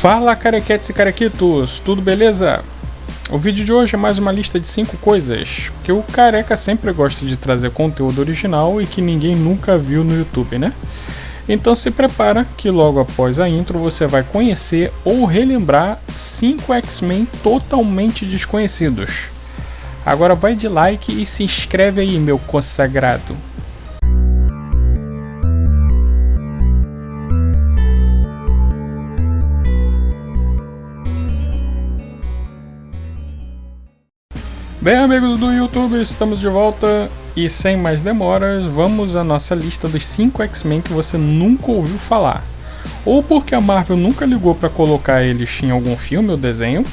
Fala carequetes e carequitos, tudo beleza? O vídeo de hoje é mais uma lista de 5 coisas que o careca sempre gosta de trazer conteúdo original e que ninguém nunca viu no YouTube, né? Então se prepara que logo após a intro você vai conhecer ou relembrar 5 X-Men totalmente desconhecidos. Agora vai de like e se inscreve aí, meu consagrado. Bem, amigos do YouTube, estamos de volta e sem mais demoras, vamos à nossa lista dos 5 X-Men que você nunca ouviu falar. Ou porque a Marvel nunca ligou para colocar eles em algum filme ou desenho,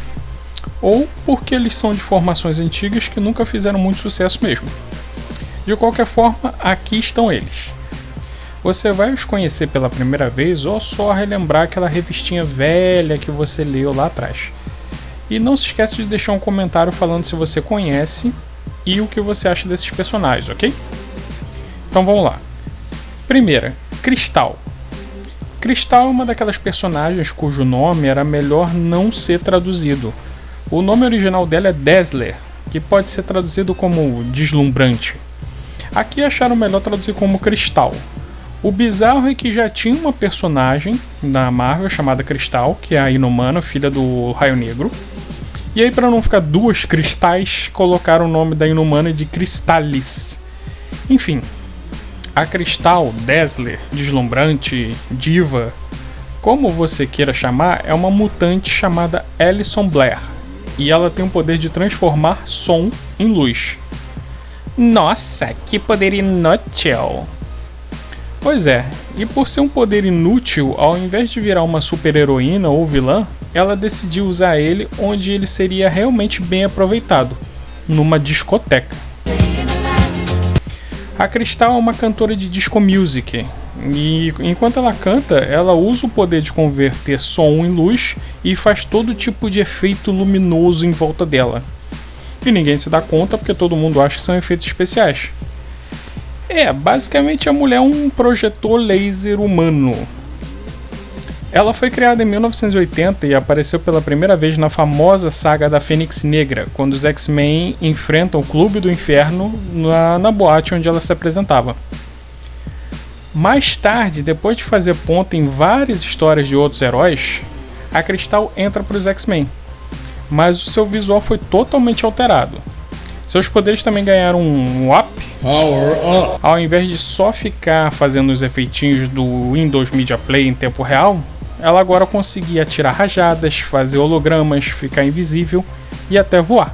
ou porque eles são de formações antigas que nunca fizeram muito sucesso mesmo. De qualquer forma, aqui estão eles. Você vai os conhecer pela primeira vez ou só relembrar aquela revistinha velha que você leu lá atrás. E não se esquece de deixar um comentário falando se você conhece e o que você acha desses personagens, ok? Então vamos lá. Primeira, Cristal. Cristal é uma daquelas personagens cujo nome era melhor não ser traduzido. O nome original dela é Dazzler, que pode ser traduzido como deslumbrante. Aqui acharam melhor traduzir como Cristal. O bizarro é que já tinha uma personagem da Marvel chamada Cristal, que é a Inumana, filha do Raio Negro. E aí, para não ficar duas cristais, colocaram o nome da Inumana de Crystallis. Enfim, a Cristal, Dazzler, Deslumbrante, Diva, como você queira chamar, é uma mutante chamada Alison Blair. E ela tem o poder de transformar som em luz. Nossa, que poder inútil! Pois é, e por ser um poder inútil, ao invés de virar uma super-heroína ou vilã, ela decidiu usar ele onde ele seria realmente bem aproveitado, numa discoteca. A Cristal é uma cantora de disco music, e enquanto ela canta, ela usa o poder de converter som em luz e faz todo tipo de efeito luminoso em volta dela. E ninguém se dá conta porque todo mundo acha que são efeitos especiais. Basicamente a mulher é um projetor laser humano. Ela foi criada em 1980 e apareceu pela primeira vez na famosa saga da Fênix Negra, quando os X-Men enfrentam o Clube do Inferno na boate onde ela se apresentava. Mais tarde, depois de fazer ponta em várias histórias de outros heróis, a Cristal entra para os X-Men, mas o seu visual foi totalmente alterado. Seus poderes também ganharam um up. Ao invés de só ficar fazendo os efeitinhos do Windows Media Player em tempo real, ela agora conseguia atirar rajadas, fazer hologramas, ficar invisível e até voar.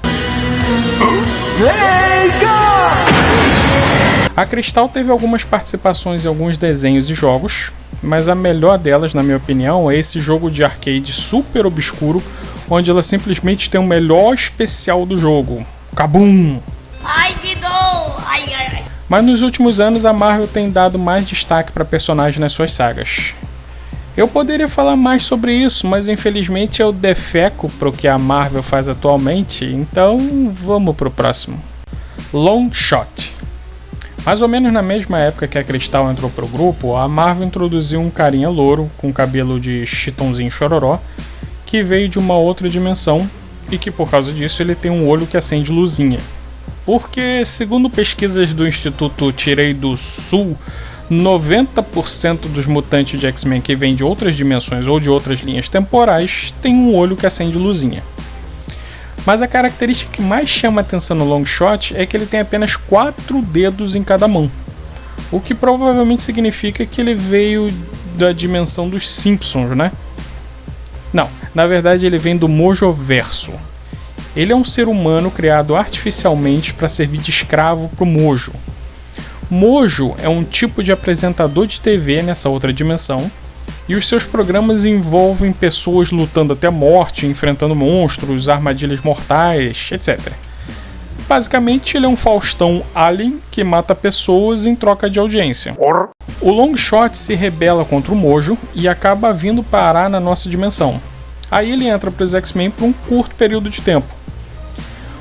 A Cristal teve algumas participações em alguns desenhos e jogos, mas a melhor delas, na minha opinião, é esse jogo de arcade super obscuro, onde ela simplesmente tem o melhor especial do jogo. Kabum! Ai, que dor! Ai, ai, ai. Mas nos últimos anos a Marvel tem dado mais destaque para personagens nas suas sagas. Eu poderia falar mais sobre isso, mas infelizmente eu defeco pro que a Marvel faz atualmente, então vamos pro próximo. Longshot. Mais ou menos na mesma época que a Cristal entrou pro grupo, a Marvel introduziu um carinha louro com cabelo de Chitãozinho Chororó, que veio de uma outra dimensão e que por causa disso ele tem um olho que acende luzinha. Porque, segundo pesquisas do Instituto Tirei do Sul, 90% dos mutantes de X-Men que vêm de outras dimensões ou de outras linhas temporais têm um olho que acende luzinha. Mas a característica que mais chama a atenção no Longshot é que ele tem apenas 4 dedos em cada mão, o que provavelmente significa que ele veio da dimensão dos Simpsons, né? Não, na verdade ele vem do Mojoverso. Ele é um ser humano criado artificialmente para servir de escravo para o Mojo. Mojo é um tipo de apresentador de TV nessa outra dimensão, e os seus programas envolvem pessoas lutando até a morte, enfrentando monstros, armadilhas mortais, etc. Basicamente ele é um Faustão alien que mata pessoas em troca de audiência. O Longshot se rebela contra o Mojo e acaba vindo parar na nossa dimensão. Aí ele entra para os X-Men por um curto período de tempo.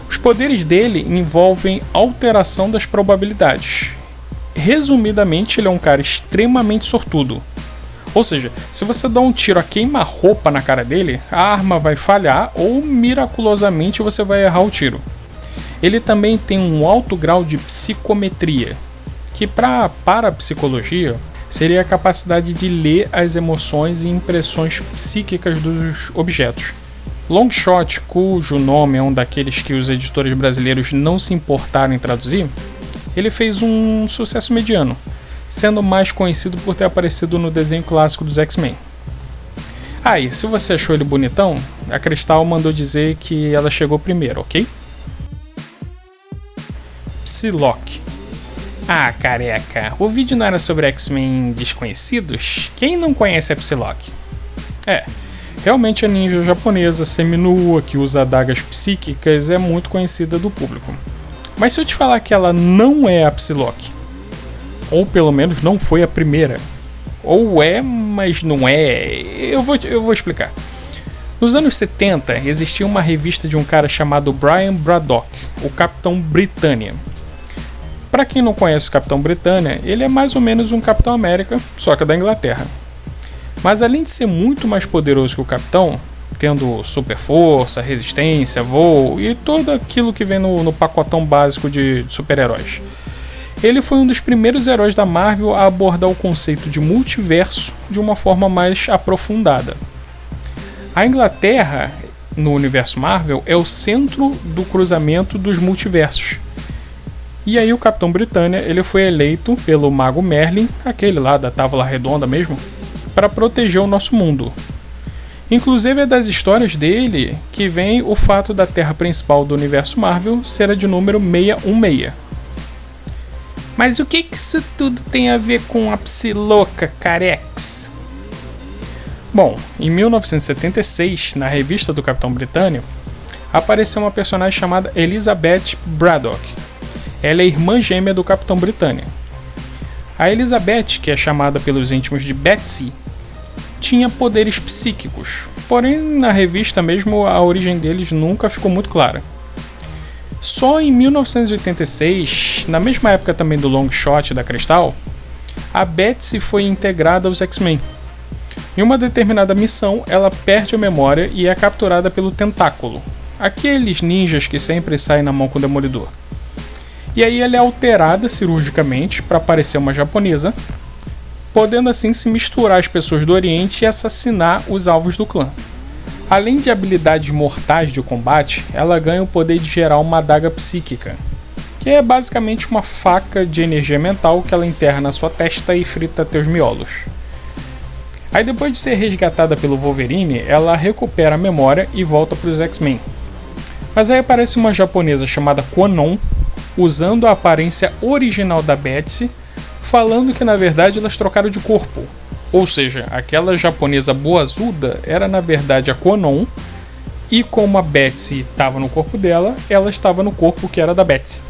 Os poderes dele envolvem alteração das probabilidades. Resumidamente, ele é um cara extremamente sortudo. Ou seja, se você dá um tiro a queima-roupa na cara dele, a arma vai falhar ou miraculosamente você vai errar o tiro. Ele também tem um alto grau de psicometria, que para a psicologia seria a capacidade de ler as emoções e impressões psíquicas dos objetos. Longshot, cujo nome é um daqueles que os editores brasileiros não se importaram em traduzir, ele fez um sucesso mediano, sendo mais conhecido por ter aparecido no desenho clássico dos X-Men. E se você achou ele bonitão, a Crystal mandou dizer que ela chegou primeiro, ok? Psylocke. Careca, o vídeo não era sobre X-Men desconhecidos? Quem não conhece a Psylocke? Realmente a ninja japonesa seminua que usa adagas psíquicas é muito conhecida do público. Mas se eu te falar que ela não é a Psylocke, ou pelo menos não foi a primeira, ou é, mas não é, eu vou explicar. Nos anos 70 existia uma revista de um cara chamado Brian Braddock, o Capitão Britânia. Para quem não conhece o Capitão Britânia, ele é mais ou menos um Capitão América, só que da Inglaterra. Mas além de ser muito mais poderoso que o Capitão, tendo super força, resistência, voo e tudo aquilo que vem no pacotão básico de super-heróis, ele foi um dos primeiros heróis da Marvel a abordar o conceito de multiverso de uma forma mais aprofundada. A Inglaterra, no universo Marvel, é o centro do cruzamento dos multiversos. E aí o Capitão Britânia ele foi eleito pelo Mago Merlin, aquele lá da Távola Redonda mesmo, para proteger o nosso mundo. Inclusive é das histórias dele que vem o fato da Terra principal do universo Marvel ser a de número 616. Mas o que isso tudo tem a ver com a Psylocke, Carex? Bom, em 1976, na revista do Capitão Britânia, apareceu uma personagem chamada Elizabeth Braddock. Ela é irmã gêmea do Capitão Britânia. A Elizabeth, que é chamada pelos íntimos de Betsy, tinha poderes psíquicos, porém na revista mesmo a origem deles nunca ficou muito clara. Só em 1986, na mesma época também do Longshot da Crystal, a Betsy foi integrada aos X-Men. Em uma determinada missão, ela perde a memória e é capturada pelo Tentáculo, aqueles ninjas que sempre saem na mão com o Demolidor. E aí ela é alterada cirurgicamente para parecer uma japonesa, podendo assim se misturar às pessoas do Oriente e assassinar os alvos do clã. Além de habilidades mortais de combate, ela ganha o poder de gerar uma adaga psíquica, que é basicamente uma faca de energia mental que ela enterra na sua testa e frita teus miolos. Aí depois de ser resgatada pelo Wolverine, ela recupera a memória e volta para os X-Men. Mas aí aparece uma japonesa chamada Kwannon, usando a aparência original da Betsy, falando que na verdade elas trocaram de corpo. Ou seja, aquela japonesa boazuda era na verdade a Kwannon, e como a Betsy estava no corpo dela, ela estava no corpo que era da Betsy.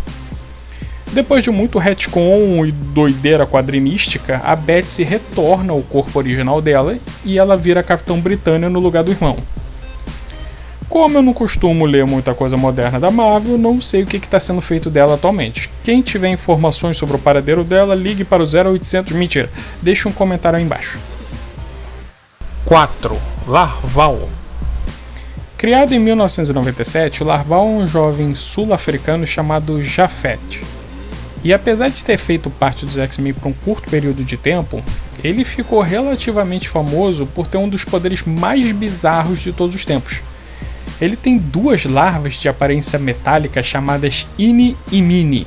Depois de muito retcon e doideira quadrinística, a Betsy retorna ao corpo original dela e ela vira Capitão Britânia no lugar do irmão. Como eu não costumo ler muita coisa moderna da Marvel, não sei o que está sendo feito dela atualmente. Quem tiver informações sobre o paradeiro dela, ligue para o 0800... Mentira, deixe um comentário aí embaixo. 4. Larval. Criado em 1997, o Larval é um jovem sul-africano chamado Japhet. E apesar de ter feito parte dos X-Men por um curto período de tempo, ele ficou relativamente famoso por ter um dos poderes mais bizarros de todos os tempos. Ele tem duas larvas de aparência metálica chamadas Ini e Mini.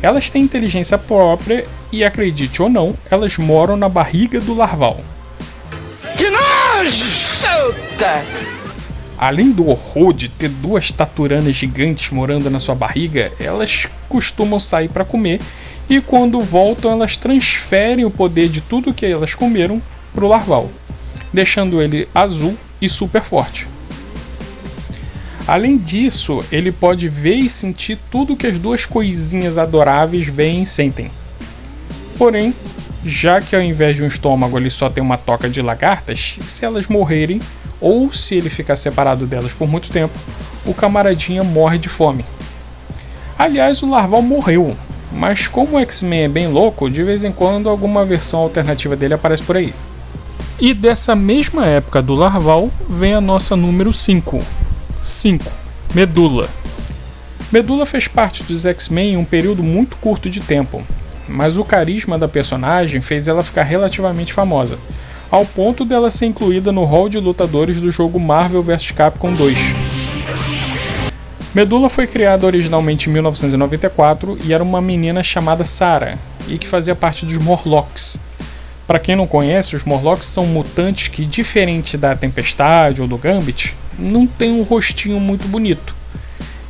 Elas têm inteligência própria e, acredite ou não, elas moram na barriga do Larval. Que nojo! Além do horror de ter duas taturanas gigantes morando na sua barriga, elas costumam sair para comer e quando voltam elas transferem o poder de tudo que elas comeram para o Larval, deixando ele azul e super forte. Além disso, ele pode ver e sentir tudo que as duas coisinhas adoráveis veem e sentem. Porém, já que ao invés de um estômago ele só tem uma toca de lagartas, se elas morrerem, ou se ele ficar separado delas por muito tempo, o camaradinha morre de fome. Aliás, o Larval morreu, mas como o X-Men é bem louco, de vez em quando alguma versão alternativa dele aparece por aí. E dessa mesma época do larval vem a nossa número 5. 5. Medula. Medula fez parte dos X-Men em um período muito curto de tempo, mas o carisma da personagem fez ela ficar relativamente famosa, ao ponto dela ser incluída no hall de lutadores do jogo Marvel vs Capcom 2. Medula foi criada originalmente em 1994 e era uma menina chamada Sarah, e que fazia parte dos Morlocks. Para quem não conhece, os Morlocks são mutantes que, diferente da Tempestade ou do Gambit, não tem um rostinho muito bonito.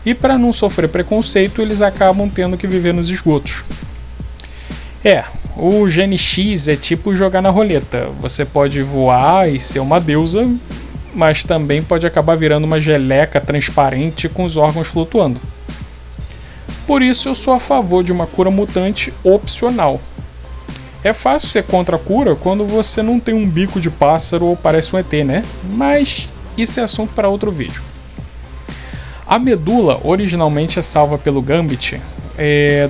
E para não sofrer preconceito, eles acabam tendo que viver nos esgotos. O Gene X é tipo jogar na roleta. Você pode voar e ser uma deusa, mas também pode acabar virando uma geleca transparente com os órgãos flutuando. Por isso eu sou a favor de uma cura mutante opcional. É fácil ser contra a cura quando você não tem um bico de pássaro ou parece um ET, né? Mas isso é assunto para outro vídeo. A Medula originalmente é salva pelo Gambit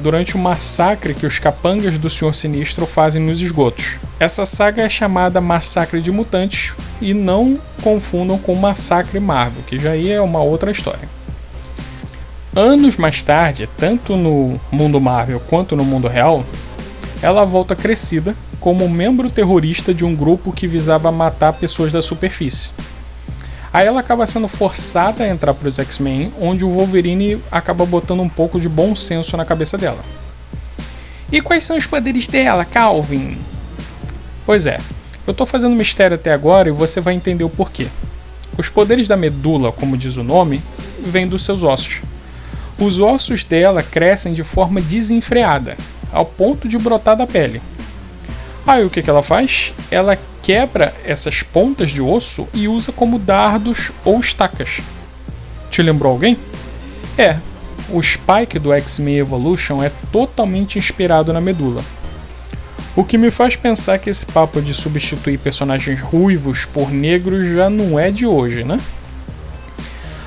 durante o massacre que os capangas do Senhor Sinistro fazem nos esgotos. Essa saga é chamada Massacre de Mutantes e não confundam com Massacre Marvel, que já é uma outra história. Anos mais tarde, tanto no mundo Marvel quanto no mundo real, ela volta crescida como membro terrorista de um grupo que visava matar pessoas da superfície. Aí ela acaba sendo forçada a entrar para os X-Men, onde o Wolverine acaba botando um pouco de bom senso na cabeça dela. E quais são os poderes dela, Calvin? Pois é, eu tô fazendo mistério até agora e você vai entender o porquê. Os poderes da Medula, como diz o nome, vêm dos seus ossos. Os ossos dela crescem de forma desenfreada, ao ponto de brotar da pele. Aí o que ela faz? Ela quebra essas pontas de osso e usa como dardos ou estacas. Te lembrou alguém? O Spike do X-Men Evolution é totalmente inspirado na Medula. O que me faz pensar que esse papo de substituir personagens ruivos por negros já não é de hoje, né?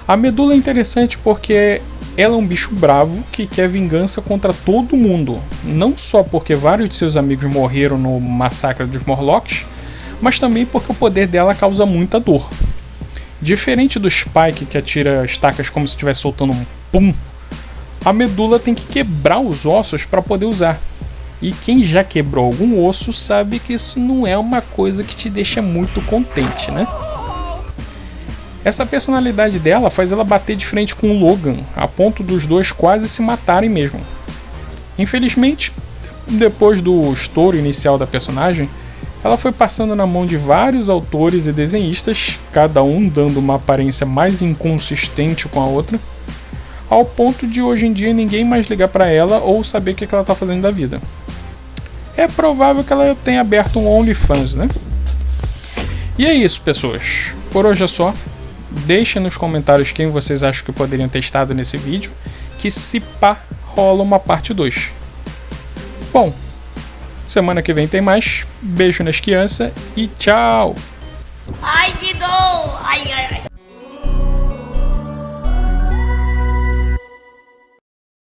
A Medula é interessante porque ela é um bicho bravo que quer vingança contra todo mundo, não só porque vários de seus amigos morreram no massacre dos Morlocks, mas também porque o poder dela causa muita dor. Diferente do Spike, que atira estacas como se estivesse soltando um pum, a Medula tem que quebrar os ossos para poder usar. E quem já quebrou algum osso sabe que isso não é uma coisa que te deixa muito contente, né? Essa personalidade dela faz ela bater de frente com o Logan, a ponto dos dois quase se matarem mesmo. Infelizmente, depois do estouro inicial da personagem, ela foi passando na mão de vários autores e desenhistas, cada um dando uma aparência mais inconsistente com a outra, ao ponto de hoje em dia ninguém mais ligar para ela ou saber o que ela está fazendo da vida. É provável que ela tenha aberto um OnlyFans, né? E é isso, pessoas. Por hoje é só. Deixem nos comentários quem vocês acham que poderiam ter estado nesse vídeo, que se pá, rola uma parte 2. Bom, semana que vem tem mais. Beijo nas crianças e tchau! Ai, que dor! Ai, ai, ai.